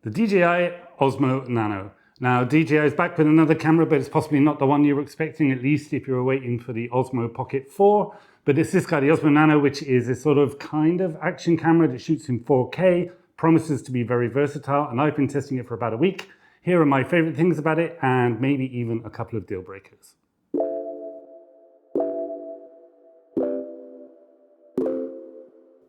The DJI Osmo Nano. Now DJI is back with another camera, but it's possibly not the one you were expecting, at least if you were waiting for the Osmo Pocket 4. But it's this guy, the Osmo Nano, which is a sort of kind of action camera that shoots in 4K, promises to be very versatile, and I've been testing it for about a week. Here are my favorite things about it, and maybe even a couple of deal breakers.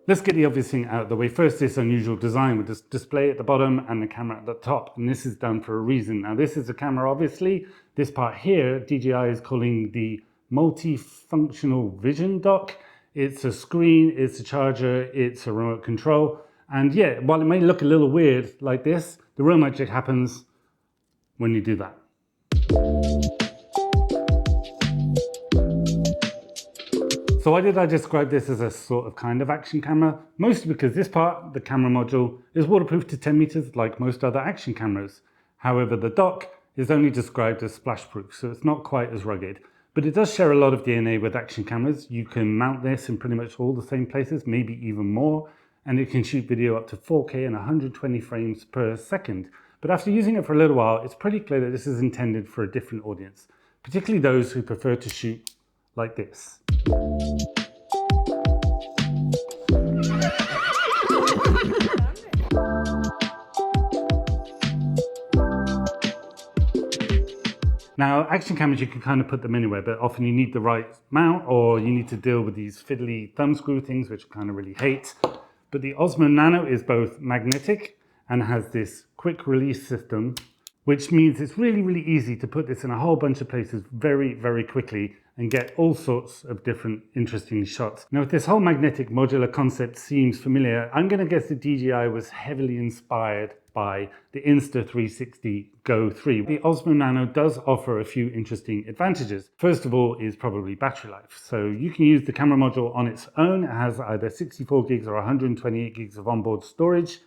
Let's get the obvious thing out of the way. First, this unusual design with this display at the bottom and the camera at the top. And this is done for a reason. Now, this is a camera, obviously. This part here, DJI is calling the multifunctional vision dock. It's a screen, it's a charger, it's a remote control. And yeah, while it may look a little weird like this, the real magic happens when you do that. So why did I describe this as a sort of kind of action camera? Mostly because this part, the camera module, is waterproof to 10 meters like most other action cameras. However, the dock is only described as splashproof, so it's not quite as rugged. But it does share a lot of DNA with action cameras. You can mount this in pretty much all the same places, maybe even more, and it can shoot video up to 4K and 120 frames per second. But after using it for a little while, it's pretty clear that this is intended for a different audience, particularly those who prefer to shoot like this. Now, action cameras, you can kind of put them anywhere, but often you need the right mount or you need to deal with these fiddly thumb screw things, which I kind of really hate. But the Osmo Nano is both magnetic and has this quick release system, which means it's really, really easy to put this in a whole bunch of places very, very quickly and get all sorts of different interesting shots. Now, if this whole magnetic modular concept seems familiar, I'm going to guess that DJI was heavily inspired by the Insta360 GO 3. The Osmo Nano does offer a few interesting advantages. First of all is probably battery life. So you can use the camera module on its own. It has either 64 gigs or 128 gigs of onboard storage,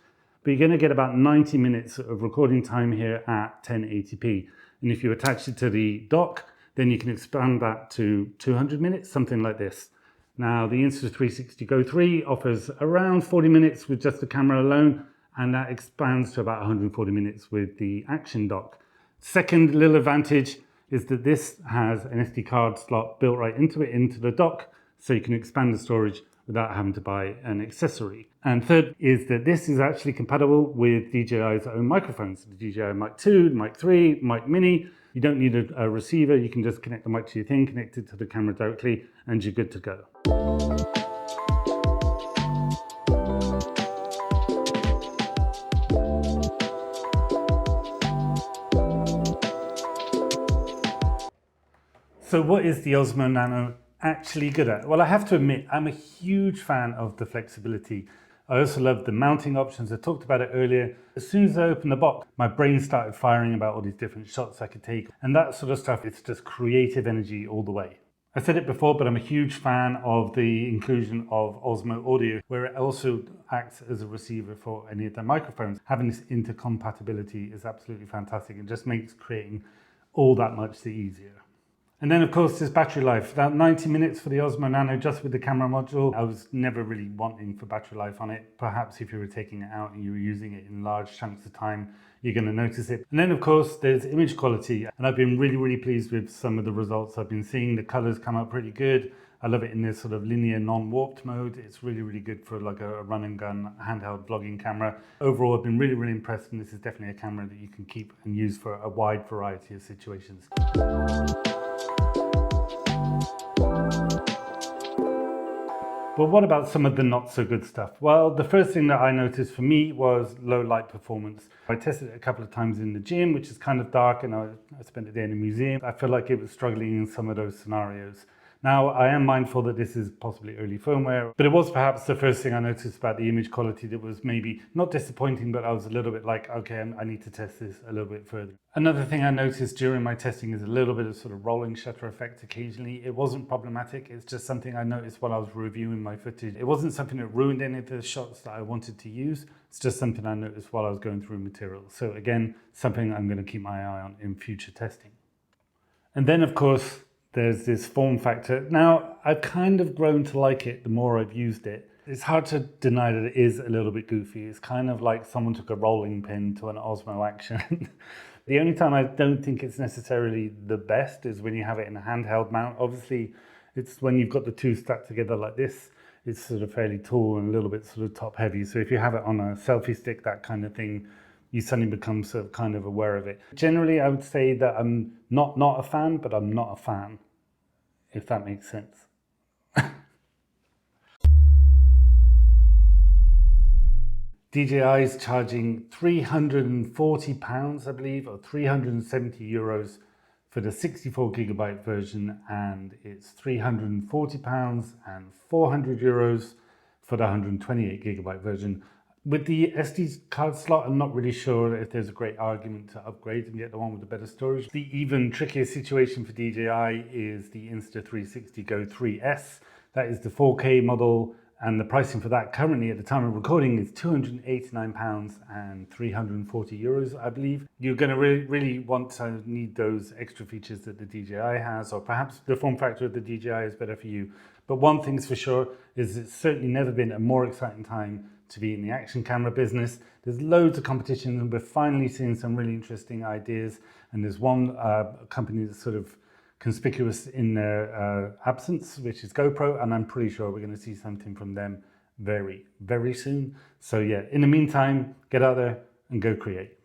but you're going to get about 90 minutes of recording time here at 1080p. And if you attach it to the dock, then you can expand that to 200 minutes, something like this. Now, the Insta360 GO 3 offers around 40 minutes with just the camera alone, and that expands to about 140 minutes with the action dock. Second little advantage is that this has an SD card slot built right into it, into the dock, so you can expand the storage without having to buy an accessory. And third is that this is actually compatible with DJI's own microphones, the DJI Mic 2, Mic 3, Mic Mini. You don't need a receiver, you can just connect the mic to your thing, connect it to the camera directly, and you're good to go. So what is the Osmo Nano actually good at? Well, I have to admit, I'm a huge fan of the flexibility. I also love the mounting options. I talked about it earlier. As soon as I opened the box, my brain started firing about all these different shots I could take. And that sort of stuff, it's just creative energy all the way. I said it before, but I'm a huge fan of the inclusion of Osmo Audio, where it also acts as a receiver for any of their microphones. Having this intercompatibility is absolutely fantastic. It just makes creating all that much easier. And then, of course, there's battery life. About 90 minutes for the Osmo Nano just with the camera module. I was never really wanting for battery life on it. Perhaps if you were taking it out and you were using it in large chunks of time, you're going to notice it. And then, of course, there's image quality. And I've been really, really pleased with some of the results I've been seeing. The colors come out pretty good. I love it in this sort of linear non-warped mode. It's really, really good for like a run and gun handheld vlogging camera. Overall, I've been really, really impressed. And this is definitely a camera that you can keep and use for a wide variety of situations. But what about some of the not so good stuff? Well, the first thing that I noticed for me was low light performance. I tested it a couple of times in the gym, which is kind of dark, and I spent a day in a museum. I feel like it was struggling in some of those scenarios. Now, I am mindful that this is possibly early firmware, but it was perhaps the first thing I noticed about the image quality that was maybe not disappointing, but I was a little bit like, okay, I need to test this a little bit further. Another thing I noticed during my testing is a little bit of sort of rolling shutter effect occasionally. It wasn't problematic. It's just something I noticed while I was reviewing my footage. It wasn't something that ruined any of the shots that I wanted to use. It's just something I noticed while I was going through materials. So again, something I'm going to keep my eye on in future testing. And then, of course, there's this form factor. Now, I've kind of grown to like it the more I've used it. It's hard to deny that it is a little bit goofy. It's kind of like someone took a rolling pin to an Osmo Action. The only time I don't think it's necessarily the best is when you have it in a handheld mount. Obviously, it's when you've got the two stacked together like this, it's sort of fairly tall and a little bit sort of top heavy. So if you have it on a selfie stick, that kind of thing, you suddenly become sort of kind of aware of it. Generally, I would say that I'm not a fan, but I'm not a fan, if that makes sense. DJI is charging £340, I believe, or €370 for the 64GB version, and it's £340 and €400 for the 128GB version. With the SD card slot, I'm not really sure if there's a great argument to upgrade and get the one with the better storage. The even trickier situation for DJI is the Insta360 GO 3S. That is the 4K model, and the pricing for that currently at the time of recording is £289 and €340, I believe. You're going to really want to need those extra features that the DJI has, or perhaps the form factor of the DJI is better for you. But one thing's for sure is it's certainly never been a more exciting time to be in the action camera business. There's loads of competition, and we're finally seeing some really interesting ideas. And there's one company that's sort of conspicuous in their absence, which is GoPro, and I'm pretty sure we're going to see something from them very, very soon. So yeah, in the meantime, get out there and go create.